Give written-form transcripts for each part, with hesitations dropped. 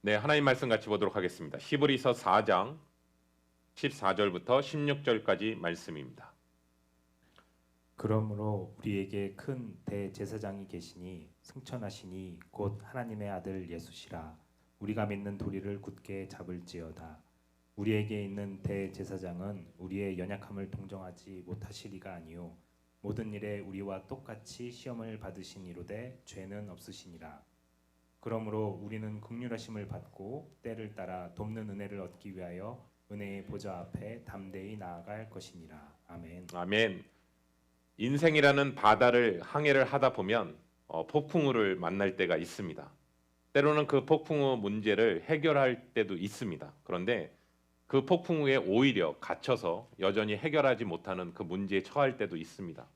네, 하나님 말씀 같이 보도록 하겠습니다. 히브리서 4장 14절부터 16절까지 말씀입니다. 그러므로 우리에게 큰 대제사장이 계시니 승천하시니 곧 하나님의 아들 예수시라. 우리가 믿는 도리를 굳게 잡을지어다. 우리에게 있는 대제사장은 우리의 연약함을 동정하지 못하시리가 아니요 모든 일에 우리와 똑같이 시험을 받으신 이로되 죄는 없으시니라. 그러므로 우리는 긍휼하심을 받고 때를 따라 돕는 은혜를 얻기 위하여 은혜의 보좌 앞에 담대히 나아갈 것이니라. 아멘. 아멘. 인생이라는 바다를 항해를 하다 보면 폭풍우를 만날 때가 있습니다. 때로는 그 폭풍우 문제를 해결할 때도 있습니다. 그런데 그 폭풍우에 오히려 갇혀서 여전히 해결하지 못하는 그 문제에 처할 때도 있습니다.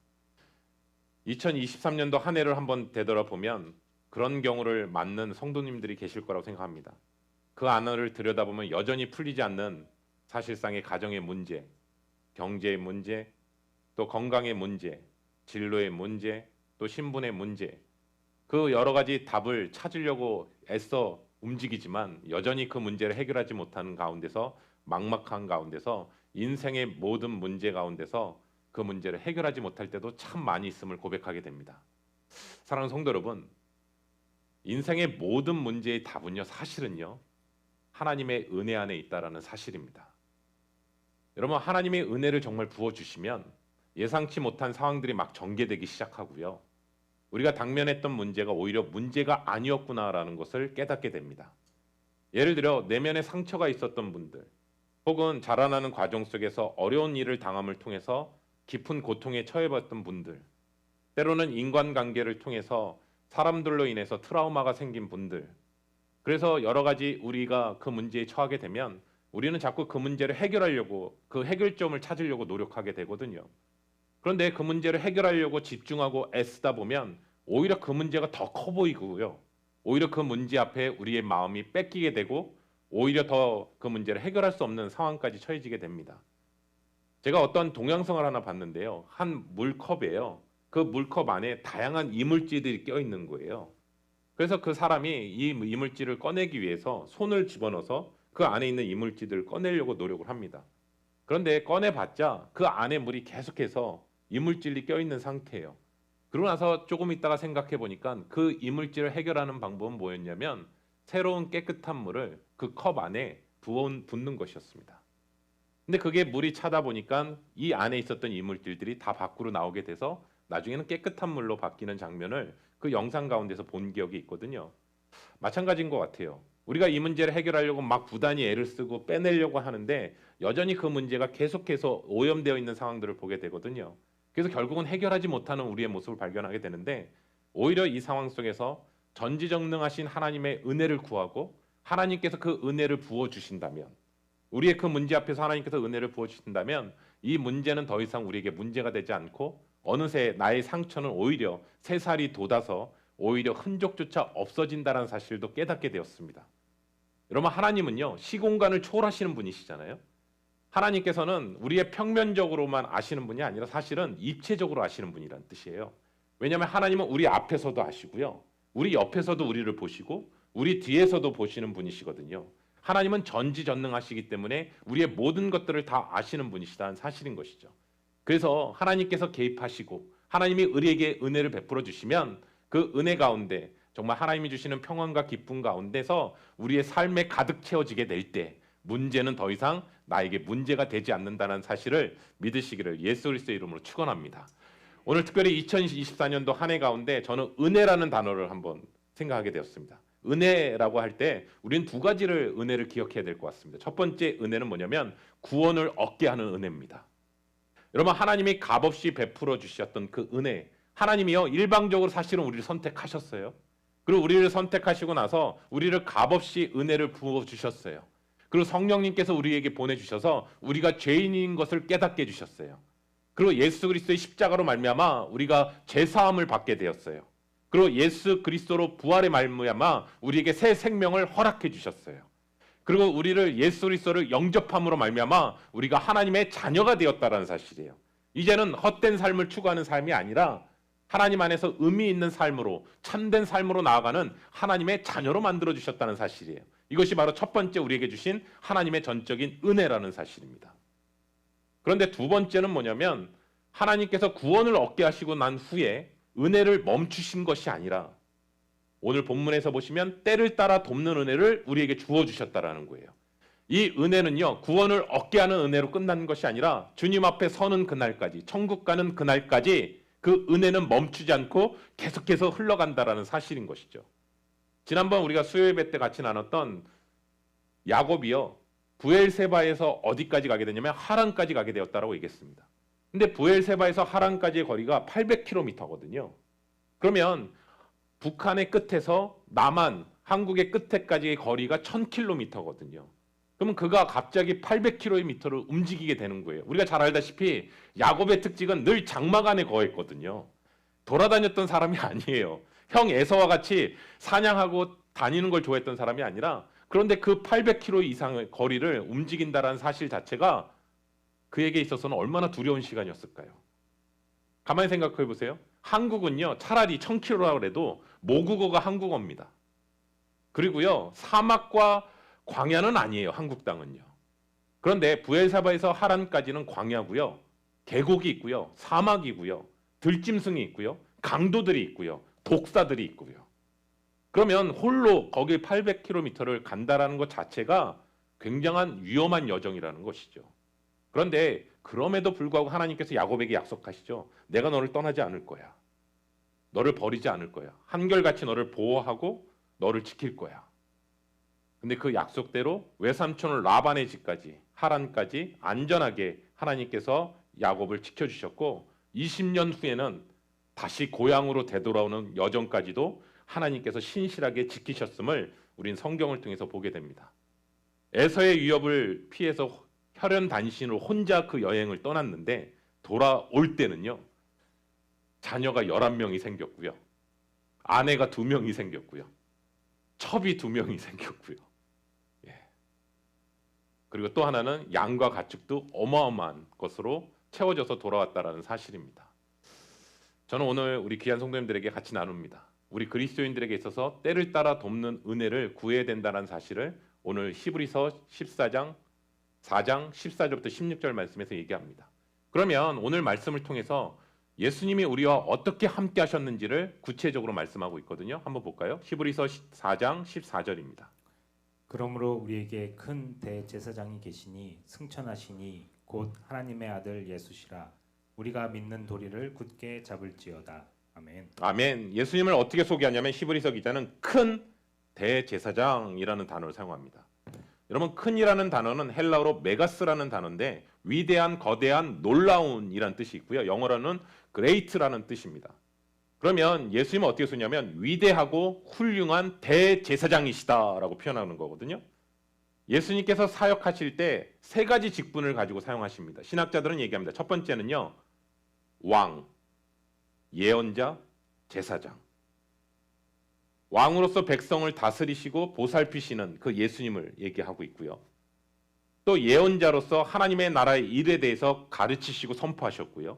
2023년도 한 해를 한번 되돌아보면 그런 경우를 맞는 성도님들이 계실 거라고 생각합니다. 그 안을 들여다보면 여전히 풀리지 않는 사실상의 가정의 문제, 경제의 문제, 또 건강의 문제, 진로의 문제, 또 신분의 문제, 그 여러 가지 답을 찾으려고 애써 움직이지만 여전히 그 문제를 해결하지 못하는 가운데서 막막한 가운데서 인생의 모든 문제 가운데서 그 문제를 해결하지 못할 때도 참 많이 있음을 고백하게 됩니다. 사랑하는 성도 여러분, 인생의 모든 문제의 답은요, 사실은요, 하나님의 은혜 안에 있다라는 사실입니다. 여러분, 하나님의 은혜를 정말 부어주시면 예상치 못한 상황들이 막 전개되기 시작하고요. 우리가 당면했던 문제가 오히려 문제가 아니었구나라는 것을 깨닫게 됩니다. 예를 들어 내면에 상처가 있었던 분들, 혹은 자라나는 과정 속에서 어려운 일을 당함을 통해서 깊은 고통에 처해봤던 분들, 때로는 인간관계를 통해서 사람들로 인해서 트라우마가 생긴 분들, 그래서 여러 가지 우리가 그 문제에 처하게 되면 우리는 자꾸 그 문제를 해결하려고 그 해결점을 찾으려고 노력하게 되거든요. 그런데 그 문제를 해결하려고 집중하고 애쓰다 보면 오히려 그 문제가 더 커 보이고요. 오히려 그 문제 앞에 우리의 마음이 뺏기게 되고 오히려 더 그 문제를 해결할 수 없는 상황까지 처해지게 됩니다. 제가 어떤 동영상을 하나 봤는데요. 한 물컵이에요. 그 물컵 안에 다양한 이물질들이 껴있는 거예요. 그래서 그 사람이 이 이물질을 꺼내기 위해서 손을 집어넣어서 그 안에 있는 이물질들을 꺼내려고 노력을 합니다. 그런데 꺼내봤자 그 안에 물이 계속해서 이물질이 껴있는 상태예요. 그러고 나서 조금 있다가 생각해 보니까 그 이물질을 해결하는 방법은 뭐였냐면 새로운 깨끗한 물을 그 컵 안에 붓는 것이었습니다. 근데 그게 물이 차다 보니까 이 안에 있었던 이물질들이 다 밖으로 나오게 돼서 나중에는 깨끗한 물로 바뀌는 장면을 그 영상 가운데서 본 기억이 있거든요. 마찬가지인 것 같아요. 우리가 이 문제를 해결하려고 막 부단히 애를 쓰고 빼내려고 하는데 여전히 그 문제가 계속해서 오염되어 있는 상황들을 보게 되거든요. 그래서 결국은 해결하지 못하는 우리의 모습을 발견하게 되는데 오히려 이 상황 속에서 전지전능하신 하나님의 은혜를 구하고 하나님께서 그 은혜를 부어주신다면, 우리의 그 문제 앞에서 하나님께서 은혜를 부어주신다면 이 문제는 더 이상 우리에게 문제가 되지 않고 어느새 나의 상처는 오히려 새살이 돋아서 오히려 흔적조차 없어진다는 사실도 깨닫게 되었습니다. 여러분, 하나님은요, 시공간을 초월하시는 분이시잖아요. 하나님께서는 우리의 평면적으로만 아시는 분이 아니라 사실은 입체적으로 아시는 분이란 뜻이에요. 왜냐하면 하나님은 우리 앞에서도 아시고요, 우리 옆에서도 우리를 보시고 우리 뒤에서도 보시는 분이시거든요. 하나님은 전지전능하시기 때문에 우리의 모든 것들을 다 아시는 분이시다는 사실인 것이죠. 그래서 하나님께서 개입하시고 하나님이 우리에게 은혜를 베풀어 주시면 그 은혜 가운데 정말 하나님이 주시는 평안과 기쁨 가운데서 우리의 삶에 가득 채워지게 될 때 문제는 더 이상 나에게 문제가 되지 않는다는 사실을 믿으시기를 예수 그리스도의 이름으로 축원합니다. 오늘 특별히 2024년도 한 해 가운데 저는 은혜라는 단어를 한번 생각하게 되었습니다. 은혜라고 할 때 우리는 두 가지를 은혜를 기억해야 될 것 같습니다. 첫 번째 은혜는 뭐냐면 구원을 얻게 하는 은혜입니다. 여러분, 하나님이 값없이 베풀어 주셨던 그 은혜, 하나님이요 일방적으로 사실은 우리를 선택하셨어요. 그리고 우리를 선택하시고 나서 우리를 값없이 은혜를 부어 주셨어요. 그리고 성령님께서 우리에게 보내주셔서 우리가 죄인인 것을 깨닫게 해주셨어요. 그리고 예수 그리스도의 십자가로 말미암아 우리가 죄사함을 받게 되었어요. 그리고 예수 그리스도로 부활의 말미암아 우리에게 새 생명을 허락해 주셨어요. 그리고 우리를 예수 그리스도를 영접함으로 말미암아 우리가 하나님의 자녀가 되었다라는 사실이에요. 이제는 헛된 삶을 추구하는 삶이 아니라 하나님 안에서 의미 있는 삶으로, 참된 삶으로 나아가는 하나님의 자녀로 만들어 주셨다는 사실이에요. 이것이 바로 첫 번째 우리에게 주신 하나님의 전적인 은혜라는 사실입니다. 그런데 두 번째는 뭐냐면 하나님께서 구원을 얻게 하시고 난 후에 은혜를 멈추신 것이 아니라 오늘 본문에서 보시면 때를 따라 돕는 은혜를 우리에게 주어 주셨다라는 거예요. 이 은혜는요, 구원을 얻게 하는 은혜로 끝나는 것이 아니라 주님 앞에 서는 그날까지, 천국 가는 그날까지 그 은혜는 멈추지 않고 계속해서 흘러간다라는 사실인 것이죠. 지난번 우리가 수요예배 때 같이 나눴던 야곱이요, 부엘세바에서 어디까지 가게 되냐면 하란까지 가게 되었다라고 얘기했습니다. 근데 부엘세바에서 하란까지의 거리가 800km거든요. 그러면 북한의 끝에서 남한, 한국의 끝에까지의 거리가 1000km거든요. 그러면 그가 갑자기 800km를 움직이게 되는 거예요. 우리가 잘 알다시피 야곱의 특징은 늘 장막 안에 거했거든요. 돌아다녔던 사람이 아니에요. 형 에서와 같이 사냥하고 다니는 걸 좋아했던 사람이 아니라, 그런데 그 800km 이상의 거리를 움직인다는 사실 자체가 그에게 있어서는 얼마나 두려운 시간이었을까요? 가만히 생각해 보세요. 한국은요, 차라리 1000km라고 해도 모국어가 한국어입니다. 그리고요, 사막과 광야는 아니에요, 한국 땅은요. 그런데 부엘사바에서 하란까지는 광야고요, 계곡이 있고요, 사막이고요, 들짐승이 있고요, 강도들이 있고요, 독사들이 있고요. 그러면 홀로 거기 800km를 간다라는 것 자체가 굉장한 위험한 여정이라는 것이죠. 그런데 그럼에도 불구하고 하나님께서 야곱에게 약속하시죠. 내가 너를 떠나지 않을 거야. 너를 버리지 않을 거야. 한결같이 너를 보호하고 너를 지킬 거야. 근데 그 약속대로 외삼촌 라반의 집까지, 하란까지 안전하게 하나님께서 야곱을 지켜주셨고 20년 후에는 다시 고향으로 되돌아오는 여정까지도 하나님께서 신실하게 지키셨음을 우린 성경을 통해서 보게 됩니다. 에서의 위협을 피해서 혈연 단신으로 혼자 그 여행을 떠났는데 돌아올 때는요, 자녀가 11명이 생겼고요, 아내가 2명이 생겼고요, 첩이 2명이 생겼고요. 예. 그리고 또 하나는 양과 가축도 어마어마한 것으로 채워져서 돌아왔다라는 사실입니다. 저는 오늘 우리 귀한 성도님들에게 같이 나눕니다. 우리 그리스도인들에게 있어서 때를 따라 돕는 은혜를 구해야 된다는 사실을 오늘 히브리서 14장 14절부터 16절 말씀에서 얘기합니다. 그러면 오늘 말씀을 통해서 예수님이 우리와 어떻게 함께 하셨는지를 구체적으로 말씀하고 있거든요. 한번 볼까요? 히브리서 4장 14절입니다. 그러므로 우리에게 큰 대제사장이 계시니 승천하시니 곧 하나님의 아들 예수시라. 우리가 믿는 도리를 굳게 잡을지어다. 아멘. 아멘. 예수님을 어떻게 소개하냐면 히브리서 기자는 큰 대제사장이라는 단어를 사용합니다. 여러분, 큰이라는 단어는 헬라어로 메가스라는 단어인데 위대한, 거대한, 놀라운이라는 뜻이 있고요. 영어로는 great라는 뜻입니다. 그러면 예수님은 어떻게 쓰냐면 위대하고 훌륭한 대제사장이시다라고 표현하는 거거든요. 예수님께서 사역하실 때 세 가지 직분을 가지고 사용하십니다. 신학자들은 얘기합니다. 첫 번째는요, 왕, 예언자, 제사장. 왕으로서 백성을 다스리시고 보살피시는 그 예수님을 얘기하고 있고요. 또 예언자로서 하나님의 나라의 일에 대해서 가르치시고 선포하셨고요.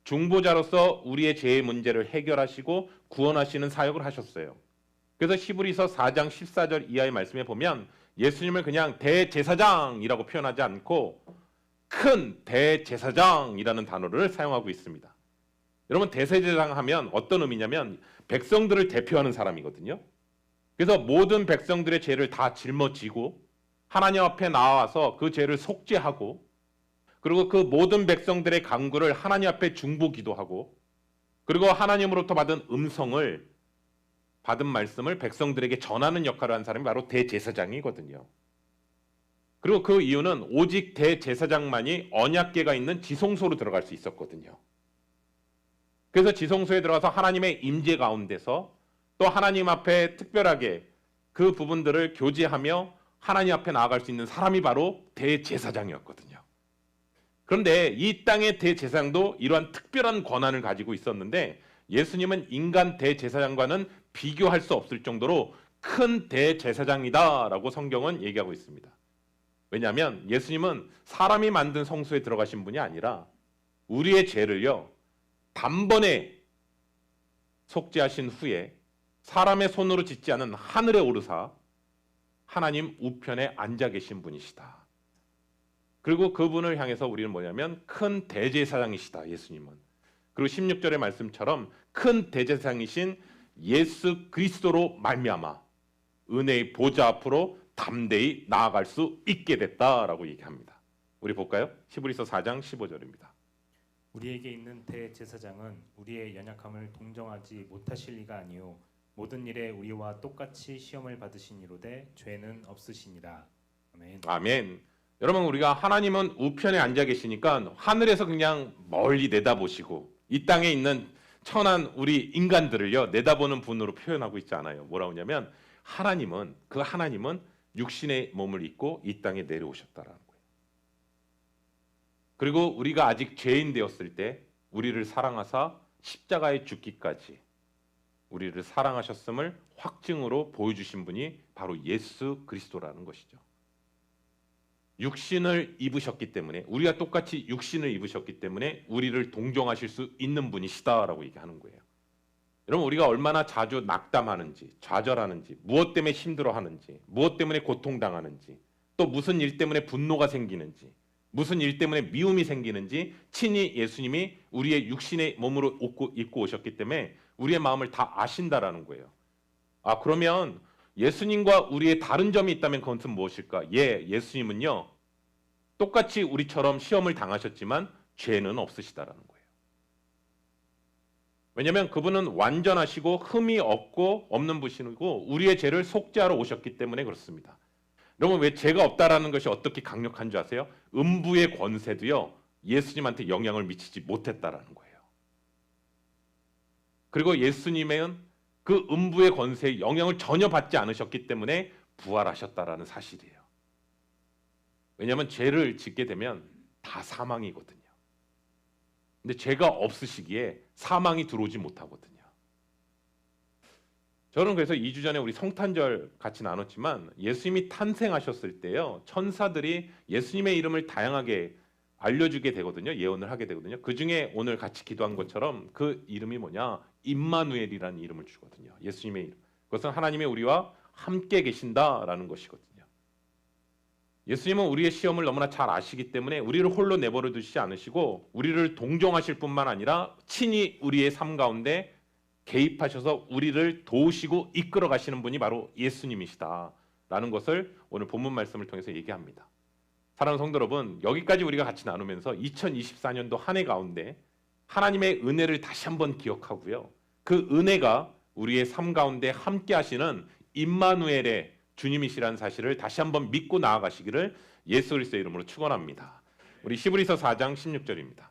중보자로서 우리의 죄의 문제를 해결하시고 구원하시는 사역을 하셨어요. 그래서 히브리서 4장 14절 이하의 말씀에 보면 예수님을 그냥 대제사장이라고 표현하지 않고 큰 대제사장이라는 단어를 사용하고 있습니다. 여러분, 대제사장 하면 어떤 의미냐면 백성들을 대표하는 사람이거든요. 그래서 모든 백성들의 죄를 다 짊어지고 하나님 앞에 나와서 그 죄를 속죄하고, 그리고 그 모든 백성들의 간구를 하나님 앞에 중보 기도하고, 그리고 하나님으로부터 받은 음성을, 받은 말씀을 백성들에게 전하는 역할을 하는 사람이 바로 대제사장이거든요. 그리고 그 이유는 오직 대제사장만이 언약궤가 있는 지성소로 들어갈 수 있었거든요. 그래서 지성소에 들어가서 하나님의 임재 가운데서 또 하나님 앞에 특별하게 그 부분들을 교제하며 하나님 앞에 나아갈 수 있는 사람이 바로 대제사장이었거든요. 그런데 이 땅의 대제사장도 이러한 특별한 권한을 가지고 있었는데 예수님은 인간 대제사장과는 비교할 수 없을 정도로 큰 대제사장이다라고 성경은 얘기하고 있습니다. 왜냐하면 예수님은 사람이 만든 성소에 들어가신 분이 아니라 우리의 죄를요, 단번에 속죄하신 후에 사람의 손으로 짓지 않은 하늘에 오르사 하나님 우편에 앉아 계신 분이시다. 그리고 그분을 향해서 우리는 뭐냐면 큰 대제사장이시다. 예수님은. 그리고 16절의 말씀처럼 큰 대제사장이신 예수 그리스도로 말미암아 은혜의 보좌 앞으로 담대히 나아갈 수 있게 됐다라고 얘기합니다. 우리 볼까요? 히브리서 4장 15절입니다. 우리에게 있는 대제사장은 우리의 연약함을 동정하지 못하실 리가 아니요 모든 일에 우리와 똑같이 시험을 받으신 이로되 죄는 없으시니라. 아멘. 아멘. 여러분, 우리가 하나님은 우편에 앉아 계시니까 하늘에서 그냥 멀리 내다보시고 이 땅에 있는 천한 우리 인간들을요 내다보는 분으로 표현하고 있지 않아요. 뭐라고 하냐면 하나님은 육신의 몸을 입고 이 땅에 내려오셨다라는 거예요. 그리고 우리가 아직 죄인 되었을 때 우리를 사랑하사 십자가에 죽기까지 우리를 사랑하셨음을 확증으로 보여주신 분이 바로 예수 그리스도라는 것이죠. 육신을 입으셨기 때문에 우리가 똑같이 육신을 입으셨기 때문에 우리를 동정하실 수 있는 분이시다라고 얘기하는 거예요. 여러분, 우리가 얼마나 자주 낙담하는지 좌절하는지 무엇 때문에 힘들어하는지 무엇 때문에 고통당하는지 또 무슨 일 때문에 분노가 생기는지 무슨 일 때문에 미움이 생기는지 친히 예수님이 우리의 육신의 몸으로 입고 오셨기 때문에 우리의 마음을 다 아신다라는 거예요. 아, 그러면 예수님과 우리의 다른 점이 있다면 그것은 무엇일까? 예수님은요 똑같이 우리처럼 시험을 당하셨지만 죄는 없으시다라는 거예요. 왜냐하면 그분은 완전하시고 흠이 없는 분이시고 우리의 죄를 속죄하러 오셨기 때문에 그렇습니다. 여러분, 왜 죄가 없다라는 것이 어떻게 강력한 줄 아세요? 음부의 권세도요 예수님한테 영향을 미치지 못했다라는 거예요. 그리고 예수님은 그 음부의 권세에 영향을 전혀 받지 않으셨기 때문에 부활하셨다라는 사실이에요. 왜냐하면 죄를 짓게 되면 다 사망이거든요. 근데 죄가 없으시기에 사망이 들어오지 못하거든요. 저는 그래서 2주 전에 우리 성탄절 같이 나눴지만 예수님이 탄생하셨을 때요 천사들이 예수님의 이름을 다양하게 알려주게 되거든요. 예언을 하게 되거든요. 그 중에 오늘 같이 기도한 것처럼 그 이름이 뭐냐? 임마누엘이라는 이름을 주거든요. 예수님의 이름. 그것은 하나님이 우리와 함께 계신다라는 것이거든요. 예수님은 우리의 시험을 너무나 잘 아시기 때문에 우리를 홀로 내버려 두시지 않으시고 우리를 동정하실 뿐만 아니라 친히 우리의 삶 가운데 개입하셔서 우리를 도우시고 이끌어 가시는 분이 바로 예수님이시다라는 것을 오늘 본문 말씀을 통해서 얘기합니다. 사랑하는 성도 여러분, 여기까지 우리가 같이 나누면서 2024년도 한 해 가운데 하나님의 은혜를 다시 한번 기억하고요. 그 은혜가 우리의 삶 가운데 함께 하시는 임마누엘의 주님이시라는 사실을 다시 한번 믿고 나아가시기를 예수 그리스도의 이름으로 축원합니다. 우리 히브리서 4장 16절입니다.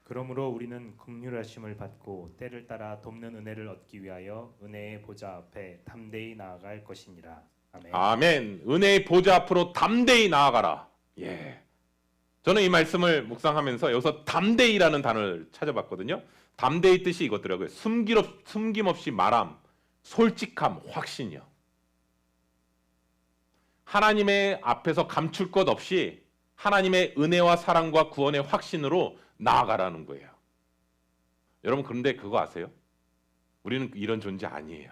그러므로 우리는 긍휼하심을 받고 때를 따라 돕는 은혜를 얻기 위하여 은혜의 보좌 앞에 담대히 나아갈 것이니라. 아멘. 아멘. 은혜의 보좌 앞으로 담대히 나아가라. 예. 저는 이 말씀을 묵상하면서 여기서 담대히라는 단어를 찾아봤거든요. 담대히 뜻이 이거더라고요. 숨김없이 말함, 솔직함, 확신이요. 하나님의 앞에서 감출 것 없이 하나님의 은혜와 사랑과 구원의 확신으로 나아가라는 거예요. 여러분, 그런데 그거 아세요? 우리는 이런 존재 아니에요.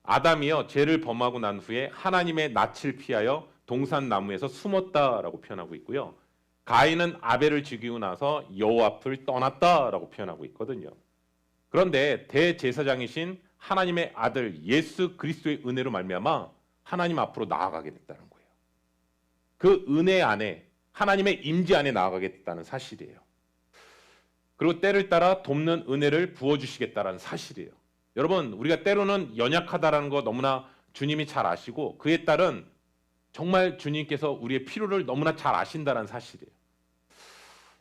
아담이요 죄를 범하고 난 후에 하나님의 낯을 피하여 동산나무에서 숨었다라고 표현하고 있고요. 가인은 아벨을 죽이고 나서 여호와 앞을 떠났다라고 표현하고 있거든요. 그런데 대제사장이신 하나님의 아들 예수 그리스도의 은혜로 말미암아 하나님 앞으로 나아가게 됐다는 거예요. 그 은혜 안에 하나님의 임재 안에 나아가게 됐다는 사실이에요. 그리고 때를 따라 돕는 은혜를 부어주시겠다는 사실이에요. 여러분, 우리가 때로는 연약하다라는 거 너무나 주님이 잘 아시고 그에 따른 정말 주님께서 우리의 필요를 너무나 잘 아신다는 사실이에요.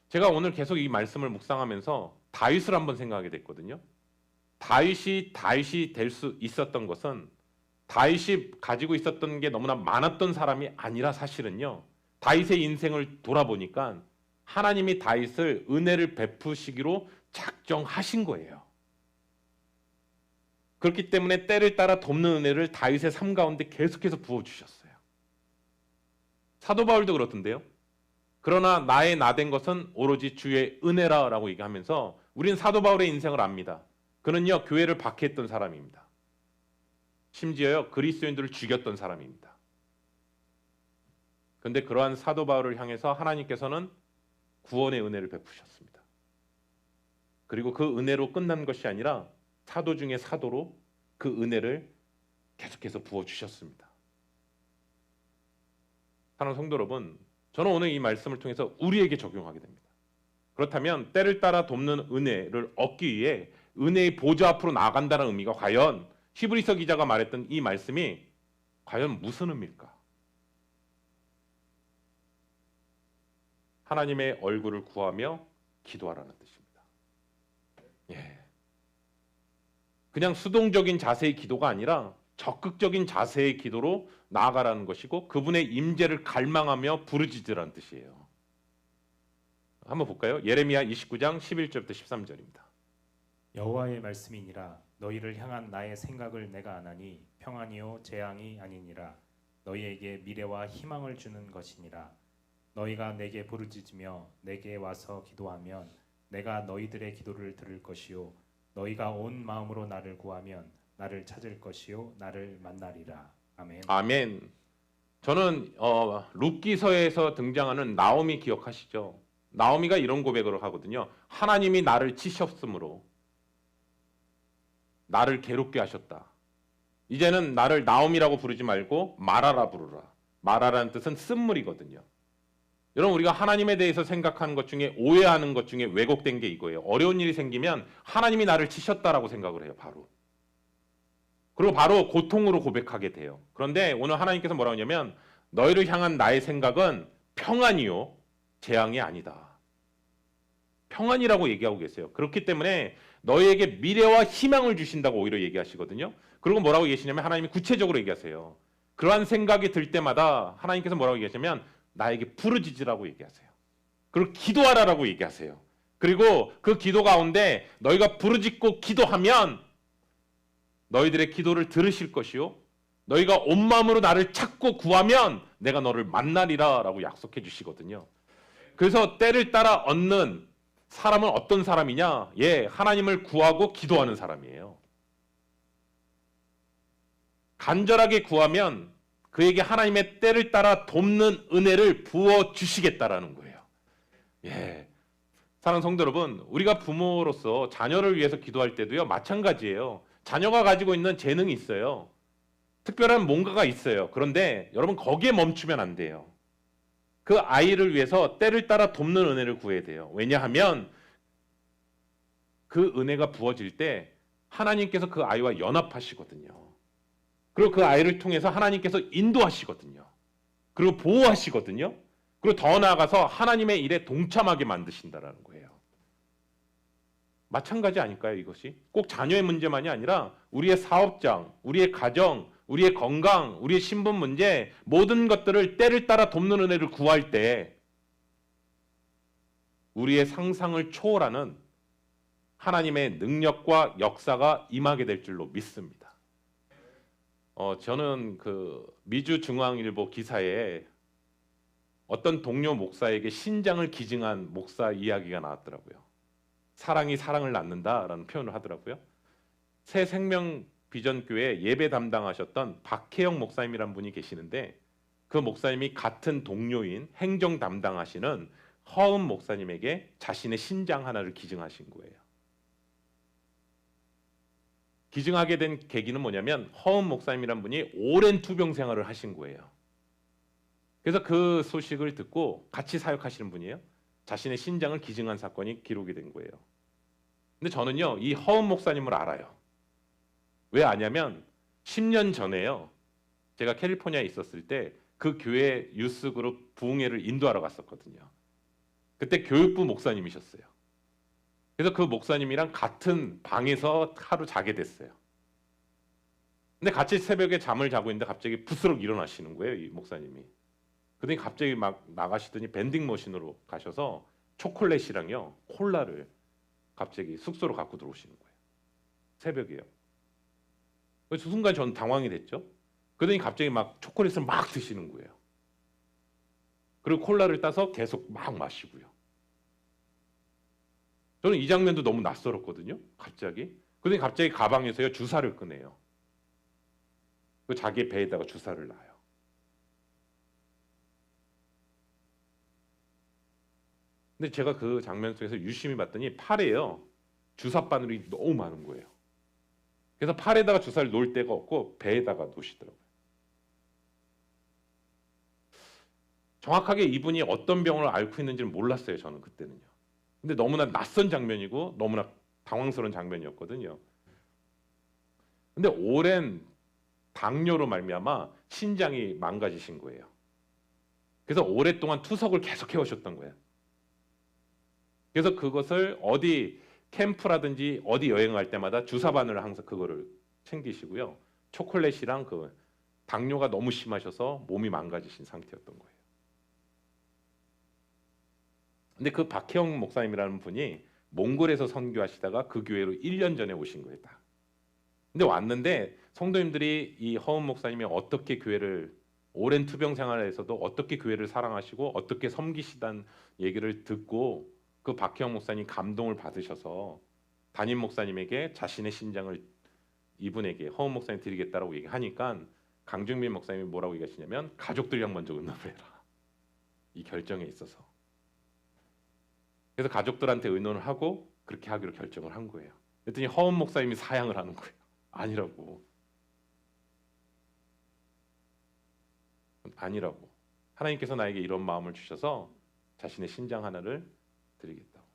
제가 오늘 계속 이 말씀을 묵상하면서 다윗을 한번 생각하게 됐거든요. 다윗이 될 수 있었던 것은 다윗이 가지고 있었던 게 너무나 많았던 사람이 아니라 사실은요. 다윗의 인생을 돌아보니까 하나님이 다윗을 은혜를 베푸시기로 작정하신 거예요. 그렇기 때문에 때를 따라 돕는 은혜를 다윗의 삶 가운데 계속해서 부어주셨어요. 사도 바울도 그렇던데요. 그러나 나의 나된 것은 오로지 주의 은혜라라고 얘기하면서 우리는 사도 바울의 인생을 압니다. 그는요 교회를 박해했던 사람입니다. 심지어 그리스도인들을 죽였던 사람입니다. 그런데 그러한 사도 바울을 향해서 하나님께서는 구원의 은혜를 베푸셨습니다. 그리고 그 은혜로 끝난 것이 아니라 사도 중에 사도로 그 은혜를 계속해서 부어주셨습니다. 사랑하는 성도 여러분, 저는 오늘 이 말씀을 통해서 우리에게 적용하게 됩니다. 그렇다면 때를 따라 돕는 은혜를 얻기 위해 은혜의 보좌 앞으로 나아간다는 의미가 과연 히브리서 기자가 말했던 이 말씀이 과연 무슨 의미일까? 하나님의 얼굴을 구하며 기도하라는 뜻입니다. 예. 그냥 수동적인 자세의 기도가 아니라 적극적인 자세의 기도로 나아가라는 것이고 그분의 임재를 갈망하며 부르짖으라는 뜻이에요. 한번 볼까요? 예레미야 29장 11절부터 13절입니다. 여호와의 말씀이니라 너희를 향한 나의 생각을 내가 아나니 평안이요 재앙이 아니니라 너희에게 미래와 희망을 주는 것이니라 너희가 내게 부르짖으며 내게 와서 기도하면 내가 너희들의 기도를 들을 것이요 너희가 온 마음으로 나를 구하면 나를 찾을 것이요 나를 만나리라. 아멘. 아멘. 저는 룻기서에서 등장하는 나오미 기억하시죠? 나오미가 이런 고백을 하거든요. 하나님이 나를 치셨으므로 나를 괴롭게 하셨다. 이제는 나를 나오미라고 부르지 말고 마라라 부르라. 마라라는 뜻은 쓴물이거든요. 여러분 우리가 하나님에 대해서 생각하는 것 중에 오해하는 것 중에 왜곡된 게 이거예요. 어려운 일이 생기면 하나님이 나를 치셨다라고 생각을 해요. 바로. 그리고 바로 고통으로 고백하게 돼요. 그런데 오늘 하나님께서 뭐라고 하냐면 너희를 향한 나의 생각은 평안이요 재앙이 아니다. 평안이라고 얘기하고 계세요. 그렇기 때문에 너희에게 미래와 희망을 주신다고 오히려 얘기하시거든요. 그리고 뭐라고 얘기하시냐면 하나님이 구체적으로 얘기하세요. 그러한 생각이 들 때마다 하나님께서 뭐라고 얘기하시냐면 나에게 부르짖으라고 얘기하세요. 그리고 기도하라라고 얘기하세요. 그리고 그 기도 가운데 너희가 부르짖고 기도하면 너희들의 기도를 들으실 것이요 너희가 온 마음으로 나를 찾고 구하면 내가 너를 만나리라 라고 약속해 주시거든요. 그래서 때를 따라 얻는 사람은 어떤 사람이냐? 예, 하나님을 구하고 기도하는 사람이에요. 간절하게 구하면 그에게 하나님의 때를 따라 돕는 은혜를 부어 주시겠다라는 거예요. 예. 사랑하는 성도 여러분, 우리가 부모로서 자녀를 위해서 기도할 때도요, 마찬가지예요. 자녀가 가지고 있는 재능이 있어요. 특별한 뭔가가 있어요. 그런데 여러분 거기에 멈추면 안 돼요. 그 아이를 위해서 때를 따라 돕는 은혜를 구해야 돼요. 왜냐하면 그 은혜가 부어질 때 하나님께서 그 아이와 연합하시거든요. 그리고 그 아이를 통해서 하나님께서 인도하시거든요. 그리고 보호하시거든요. 그리고 더 나아가서 하나님의 일에 동참하게 만드신다라는 거예요. 마찬가지 아닐까요, 이것이? 꼭 자녀의 문제만이 아니라 우리의 사업장, 우리의 가정, 우리의 건강, 우리의 신분 문제 모든 것들을 때를 따라 돕는 은혜를 구할 때 우리의 상상을 초월하는 하나님의 능력과 역사가 임하게 될 줄로 믿습니다. 저는 그 미주중앙일보 기사에 어떤 동료 목사에게 신장을 기증한 목사 이야기가 나왔더라고요. 사랑이 사랑을 낳는다라는 표현을 하더라고요. 새 생명 비전교회 예배 담당하셨던 박혜영 목사님이란 분이 계시는데 그 목사님이 같은 동료인 행정 담당하시는 허은 목사님에게 자신의 신장 하나를 기증하신 거예요. 기증하게 된 계기는 뭐냐면 허은 목사님이란 분이 오랜 투병 생활을 하신 거예요. 그래서 그 소식을 듣고 같이 사역하시는 분이에요. 자신의 신장을 기증한 사건이 기록이 된 거예요. 근데 저는요, 이 허은 목사님을 알아요. 왜 아냐면 10년 전에요. 제가 캘리포니아에 있었을 때 그 교회 유스 그룹 부흥회를 인도하러 갔었거든요. 그때 교육부 목사님이셨어요. 그래서 그 목사님이랑 같은 방에서 하루 자게 됐어요. 근데 같이 새벽에 잠을 자고 있는데 갑자기 부스럭 일어나시는 거예요, 이 목사님이. 그러더니 갑자기 막 나가시더니 밴딩 머신으로 가셔서 초콜릿이랑요, 콜라를 갑자기 숙소로 갖고 들어오시는 거예요. 새벽에요. 그래서 순간 저는 당황이 됐죠. 그러더니 갑자기 막 초콜릿을 막 드시는 거예요. 그리고 콜라를 따서 계속 막 마시고요. 저는 이 장면도 너무 낯설었거든요. 갑자기. 그러더니 갑자기 가방에서요 주사를 꺼내요. 그 자기 배에다가 주사를 놔요. 근데 제가 그 장면 속에서 유심히 봤더니 팔에요. 주사 바늘이 너무 많은 거예요. 그래서 팔에다가 주사를 놓을 데가 없고 배에다가 놓으시더라고요. 정확하게 이분이 어떤 병을 앓고 있는지는 몰랐어요. 저는 그때는요. 근데 너무나 낯선 장면이고 너무나 당황스러운 장면이었거든요. 근데 오랜 당뇨로 말미암아 신장이 망가지신 거예요. 그래서 오랫동안 투석을 계속 해오셨던 거예요. 그래서 그것을 어디 캠프라든지 어디 여행할 때마다 주사 바늘을 항상 그거를 챙기시고요. 초콜릿이랑 그 당뇨가 너무 심하셔서 몸이 망가지신 상태였던 거예요. 근데 그 박혜영 목사님이라는 분이 몽골에서 선교하시다가 그 교회로 1년 전에 오신 거예요. 딱. 근데 왔는데 성도님들이 이 허은 목사님이 어떻게 교회를 오랜 투병 생활에서도 어떻게 교회를 사랑하시고 어떻게 섬기시다는 얘기를 듣고 그 박혜영 목사님 감동을 받으셔서 담임 목사님에게 자신의 신장을 이분에게 허은 목사님 드리겠다라고 얘기하니까 강중민 목사님이 뭐라고 얘기하시냐면 가족들이랑 먼저 의논해라. 이 결정에 있어서. 그래서 가족들한테 의논을 하고 그렇게 하기로 결정을 한 거예요. 그랬더니 허은 목사님이 사양을 하는 거예요. 아니라고. 아니라고. 하나님께서 나에게 이런 마음을 주셔서 자신의 신장 하나를 드리겠다고.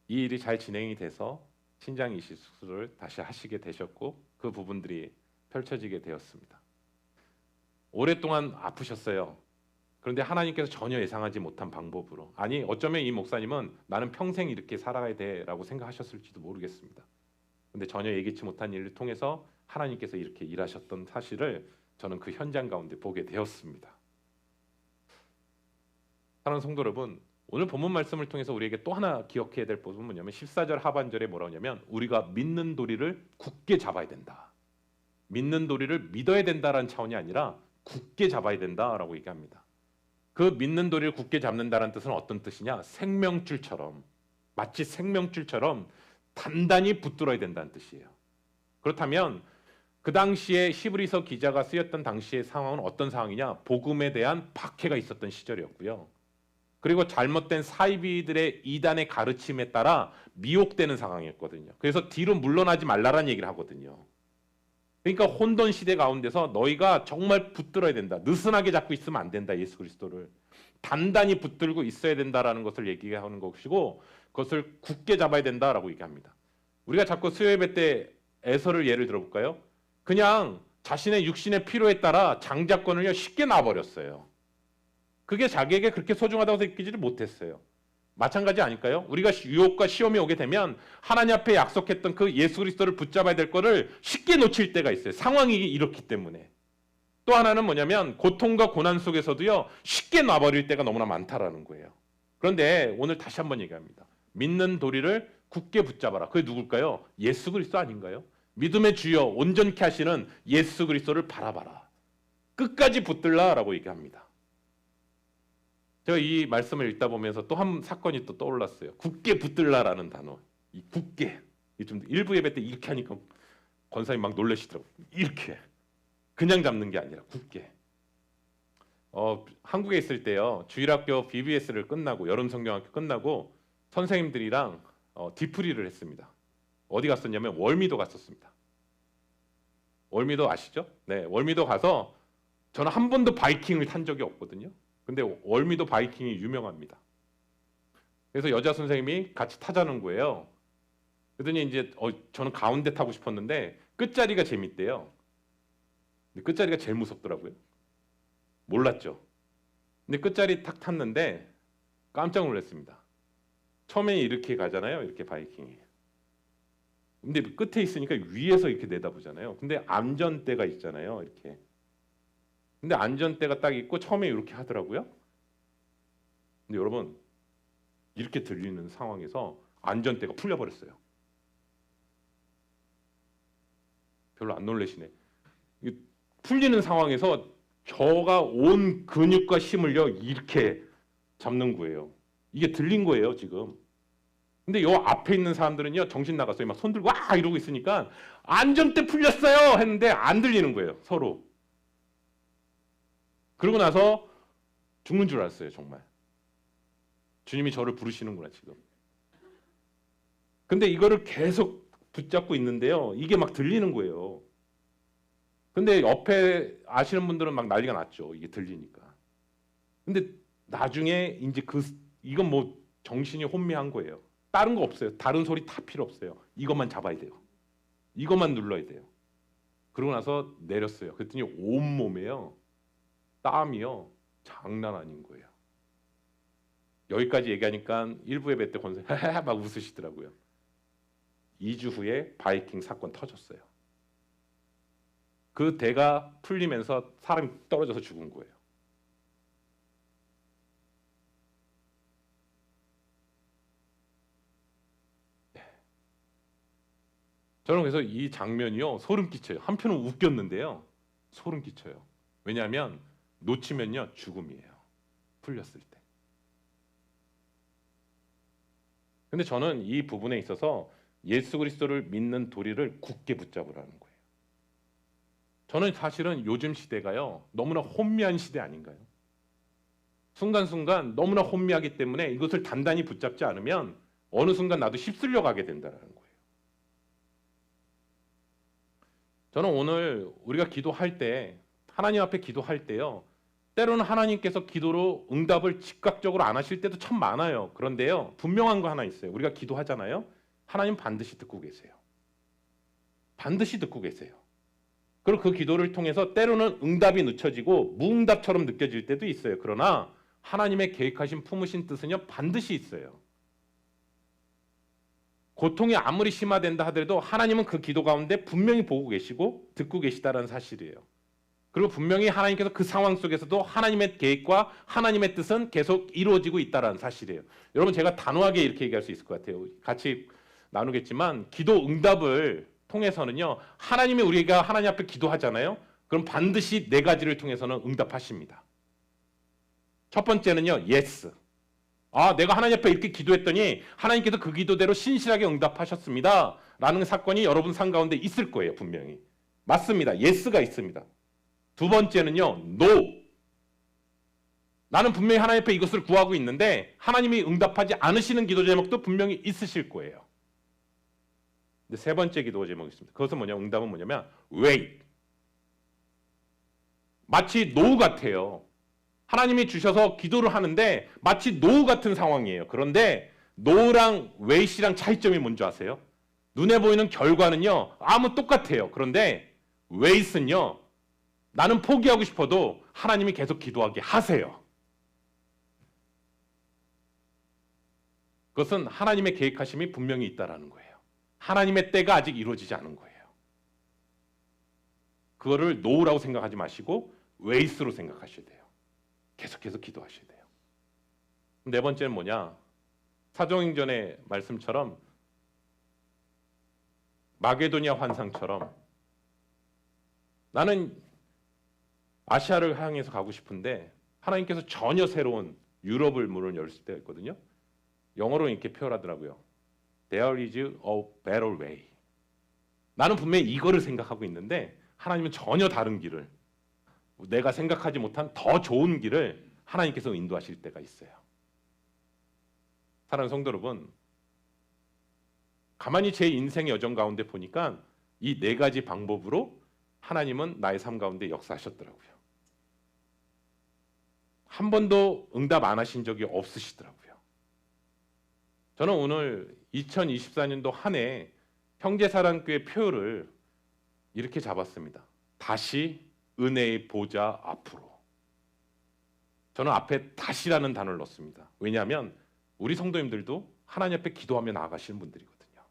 이 일이 잘 진행이 돼서 신장 이식 수술을 다시 하시게 되셨고 그 부분들이 펼쳐지게 되었습니다. 오랫동안 아프셨어요. 그런데 하나님께서 전혀 예상하지 못한 방법으로, 아니 어쩌면 이 목사님은 나는 평생 이렇게 살아가야 돼라고 생각하셨을지도 모르겠습니다. 근데 전혀 예기치 못한 일을 통해서 하나님께서 이렇게 일하셨던 사실을 저는 그 현장 가운데 보게 되었습니다. 사랑하는 성도 여러분, 오늘 본문 말씀을 통해서 우리에게 또 하나 기억해야 될 부분은 뭐냐면 14절 하반절에 뭐라고 하냐면 우리가 믿는 도리를 굳게 잡아야 된다. 믿는 도리를 믿어야 된다라는 차원이 아니라 굳게 잡아야 된다라고 얘기합니다. 그 믿는 도리를 굳게 잡는다는 뜻은 어떤 뜻이냐? 생명줄처럼, 마치 생명줄처럼 단단히 붙들어야 된다는 뜻이에요. 그렇다면 그 당시에 히브리서 기자가 쓰였던 당시의 상황은 어떤 상황이냐? 복음에 대한 박해가 있었던 시절이었고요. 그리고 잘못된 사이비들의 이단의 가르침에 따라 미혹되는 상황이었거든요. 그래서 뒤로 물러나지 말라라는 얘기를 하거든요. 그러니까 혼돈 시대 가운데서 너희가 정말 붙들어야 된다. 느슨하게 잡고 있으면 안 된다. 예수 그리스도를 단단히 붙들고 있어야 된다라는 것을 얘기하는 것이고 그것을 굳게 잡아야 된다라고 얘기합니다. 우리가 자꾸 수요예배 때 에서를 예를 들어볼까요? 그냥 자신의 육신의 필요에 따라 장자권을 쉽게 놔버렸어요. 그게 자기에게 그렇게 소중하다고 느끼지를 못했어요. 마찬가지 아닐까요? 우리가 유혹과 시험이 오게 되면 하나님 앞에 약속했던 그 예수 그리스도를 붙잡아야 될 거를 쉽게 놓칠 때가 있어요. 상황이 이렇기 때문에. 또 하나는 뭐냐면 고통과 고난 속에서도요 쉽게 놔버릴 때가 너무나 많다라는 거예요. 그런데 오늘 다시 한번 얘기합니다. 믿는 도리를 굳게 붙잡아라. 그게 누굴까요? 예수 그리스도 아닌가요? 믿음의 주여 온전케 하시는 예수 그리스도를 바라봐라. 끝까지 붙들라라고 얘기합니다. 제가 이 말씀을 읽다 보면서 또 한 사건이 또 떠올랐어요. 굳게 붙들라라는 단어. 이 굳게. 좀 일부 예배 때 이렇게 하니까 권사님 막 놀라시더라고요. 이렇게. 그냥 잡는 게 아니라 굳게. 한국에 있을 때요. 주일학교 BBS를 끝나고 여름 성경학교 끝나고 선생님들이랑 뒤풀이를 했습니다. 어디 갔었냐면 월미도 갔었습니다. 월미도 아시죠? 네, 월미도 가서 저는 한 번도 바이킹을 탄 적이 없거든요. 근데 월미도 바이킹이 유명합니다. 그래서 여자 선생님이 같이 타자는 거예요. 그러더니 이제 저는 가운데 타고 싶었는데 끝자리가 재밌대요. 근데 끝자리가 제일 무섭더라고요. 몰랐죠. 근데 끝자리 탁 탔는데 깜짝 놀랐습니다. 처음에 이렇게 가잖아요. 이렇게 바이킹이. 근데 끝에 있으니까 위에서 이렇게 내다보잖아요. 근데 안전대가 있잖아요. 이렇게. 근데 안전대가 딱 있고 처음에 이렇게 하더라고요. 근데 여러분 이렇게 들리는 상황에서 안전대가 풀려버렸어요. 별로 안 놀라시네. 풀리는 상황에서 저가 온 근육과 힘을요 이렇게 잡는 거예요. 이게 들린 거예요 지금. 근데 요 앞에 있는 사람들은요 정신 나갔어요. 막 손 들고 와 이러고 있으니까 안전대 풀렸어요 했는데 안 들리는 거예요 서로. 그러고 나서 죽는 줄 알았어요 정말. 주님이 저를 부르시는구나 지금. 근데 이거를 계속 붙잡고 있는데요. 이게 막 들리는 거예요. 근데 옆에 아시는 분들은 막 난리가 났죠. 이게 들리니까. 근데 나중에 이제 이건 뭐 정신이 혼미한 거예요. 다른 거 없어요. 다른 소리 다 필요 없어요. 이것만 잡아야 돼요. 이것만 눌러야 돼요. 그러고 나서 내렸어요. 그랬더니 온몸에요. 땀이요. 장난 아닌 거예요. 여기까지 얘기하니까 일부 예배 때 권사 막 웃으시더라고요. 2주 후에 바이킹 사건 터졌어요. 그 대가 풀리면서 사람이 떨어져서 죽은 거예요. 저는 그래서 이 장면이요 소름 끼쳐요. 한편은 웃겼는데요 소름 끼쳐요. 왜냐하면 놓치면요 죽음이에요. 풀렸을 때. 근데 저는 이 부분에 있어서 예수 그리스도를 믿는 도리를 굳게 붙잡으라는 거예요. 저는 사실은 요즘 시대가요 너무나 혼미한 시대 아닌가요? 순간순간 너무나 혼미하기 때문에 이것을 단단히 붙잡지 않으면 어느 순간 나도 휩쓸려 가게 된다는 거예요. 저는 오늘 우리가 기도할 때 하나님 앞에 기도할 때요 때로는 하나님께서 기도로 응답을 즉각적으로 안 하실 때도 참 많아요. 그런데요 분명한 거 하나 있어요. 우리가 기도하잖아요. 하나님 반드시 듣고 계세요. 반드시 듣고 계세요. 그리고 그 기도를 통해서 때로는 응답이 늦춰지고 무응답처럼 느껴질 때도 있어요. 그러나 하나님의 계획하신 품으신 뜻은요 반드시 있어요. 고통이 아무리 심화된다 하더라도 하나님은 그 기도 가운데 분명히 보고 계시고 듣고 계시다는 사실이에요. 그리고 분명히 하나님께서 그 상황 속에서도 하나님의 계획과 하나님의 뜻은 계속 이루어지고 있다는 사실이에요. 여러분 제가 단호하게 이렇게 얘기할 수 있을 것 같아요. 같이 나누겠지만 기도 응답을 통해서는요 하나님이 우리가 하나님 앞에 기도하잖아요. 그럼 반드시 네 가지를 통해서는 응답하십니다. 첫 번째는요 yes. 내가 하나님 앞에 이렇게 기도했더니 하나님께서 그 기도대로 신실하게 응답하셨습니다. 라는 사건이 여러분 삶 가운데 있을 거예요. 분명히. 맞습니다. yes가 있습니다. 두 번째는요 no. 나는 분명히 하나님 앞에 이것을 구하고 있는데 하나님이 응답하지 않으시는 기도 제목도 분명히 있으실 거예요. 근데 세 번째 기도 제목이 있습니다. 그것은 뭐냐면 응답은 뭐냐면 wait. 마치 no 같아요. 하나님이 주셔서 기도를 하는데 마치 노 같은 상황이에요. 그런데 노랑 웨이시랑 차이점이 뭔지 아세요? 눈에 보이는 결과는요 아무 똑같아요. 그런데 웨이스는요 나는 포기하고 싶어도 하나님이 계속 기도하게 하세요. 그것은 하나님의 계획하심이 분명히 있다라는 거예요. 하나님의 때가 아직 이루어지지 않은 거예요. 그거를 노라고 생각하지 마시고 웨이스로 생각하셔야 돼요. 계속해서 기도하셔야 돼요. 네 번째는 뭐냐? 사도행전의 말씀처럼 마게도니아 환상처럼 나는 아시아를 향해서 가고 싶은데 하나님께서 전혀 새로운 유럽을 문을 열실 때가 있거든요. 영어로 이렇게 표현하더라고요. There is a better way. 나는 분명히 이거를 생각하고 있는데 하나님은 전혀 다른 길을 내가 생각하지 못한 더 좋은 길을 하나님께서 인도하실 때가 있어요. 사랑하는 성도 여러분, 가만히 제 인생의 여정 가운데 보니까 이 네 가지 방법으로 하나님은 나의 삶 가운데 역사하셨더라고요. 한 번도 응답 안 하신 적이 없으시더라고요. 저는 오늘 2024년도 한 해 형제사랑교회 표를 이렇게 잡았습니다. 다시 은혜의 보좌 앞으로. 저는 앞에 다시라는 단어를 넣습니다. 왜냐하면 우리 성도님들도 하나님 앞에 기도하며 나아가시는 분들이거든요.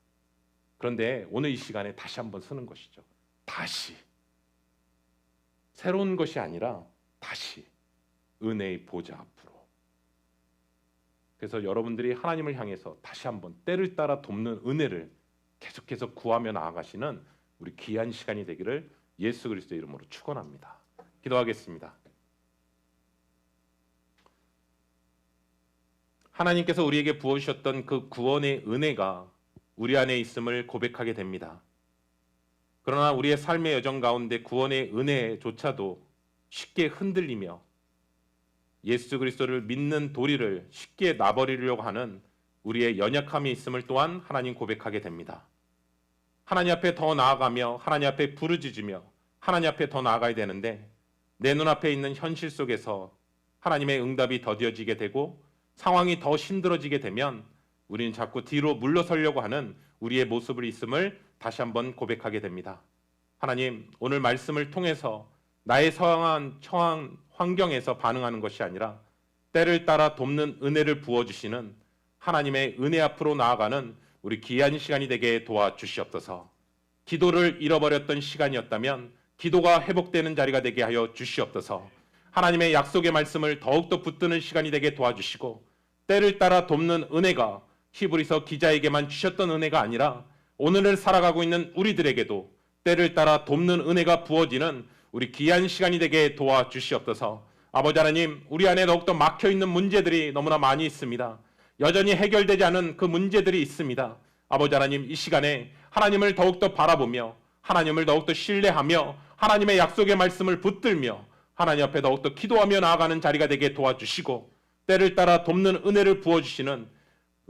그런데 오늘 이 시간에 다시 한번 쓰는 것이죠. 다시. 새로운 것이 아니라 다시 은혜의 보좌 앞으로. 그래서 여러분들이 하나님을 향해서 다시 한번 때를 따라 돕는 은혜를 계속해서 구하며 나아가시는 우리 귀한 시간이 되기를 예수 그리스도의 이름으로 축원합니다. 기도하겠습니다. 하나님께서 우리에게 부어주셨던 그 구원의 은혜가 우리 안에 있음을 고백하게 됩니다. 그러나 우리의 삶의 여정 가운데 구원의 은혜조차도 쉽게 흔들리며 예수 그리스도를 믿는 도리를 쉽게 놔버리려고 하는 우리의 연약함이 있음을 또한 하나님 고백하게 됩니다. 하나님 앞에 더 나아가며 하나님 앞에 부르짖으며 하나님 앞에 더 나아가야 되는데 내 눈앞에 있는 현실 속에서 하나님의 응답이 더뎌지게 되고 상황이 더 힘들어지게 되면 우리는 자꾸 뒤로 물러서려고 하는 우리의 모습을 있음을 다시 한번 고백하게 됩니다. 하나님, 오늘 말씀을 통해서 나의 처한 환경에서 반응하는 것이 아니라 때를 따라 돕는 은혜를 부어주시는 하나님의 은혜 앞으로 나아가는 우리 귀한 시간이 되게 도와주시옵소서. 기도를 잃어버렸던 시간이었다면 기도가 회복되는 자리가 되게 하여 주시옵소서. 하나님의 약속의 말씀을 더욱더 붙드는 시간이 되게 도와주시고 때를 따라 돕는 은혜가 히브리서 기자에게만 주셨던 은혜가 아니라 오늘을 살아가고 있는 우리들에게도 때를 따라 돕는 은혜가 부어지는 우리 귀한 시간이 되게 도와주시옵소서. 아버지 하나님, 우리 안에 더욱더 막혀있는 문제들이 너무나 많이 있습니다. 여전히 해결되지 않은 그 문제들이 있습니다. 아버지 하나님, 이 시간에 하나님을 더욱더 바라보며 하나님을 더욱더 신뢰하며 하나님의 약속의 말씀을 붙들며 하나님 앞에 더욱더 기도하며 나아가는 자리가 되게 도와주시고 때를 따라 돕는 은혜를 부어주시는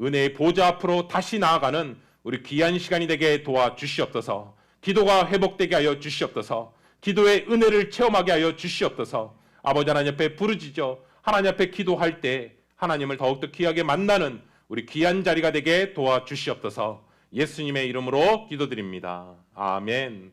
은혜의 보좌 앞으로 다시 나아가는 우리 귀한 시간이 되게 도와주시옵소서. 기도가 회복되게 하여 주시옵소서. 기도의 은혜를 체험하게 하여 주시옵소서. 아버지 하나님 앞에 부르짖어 하나님 앞에 기도할 때 하나님을 더욱더 귀하게 만나는 우리 귀한 자리가 되게 도와주시옵소서. 예수님의 이름으로 기도드립니다. 아멘.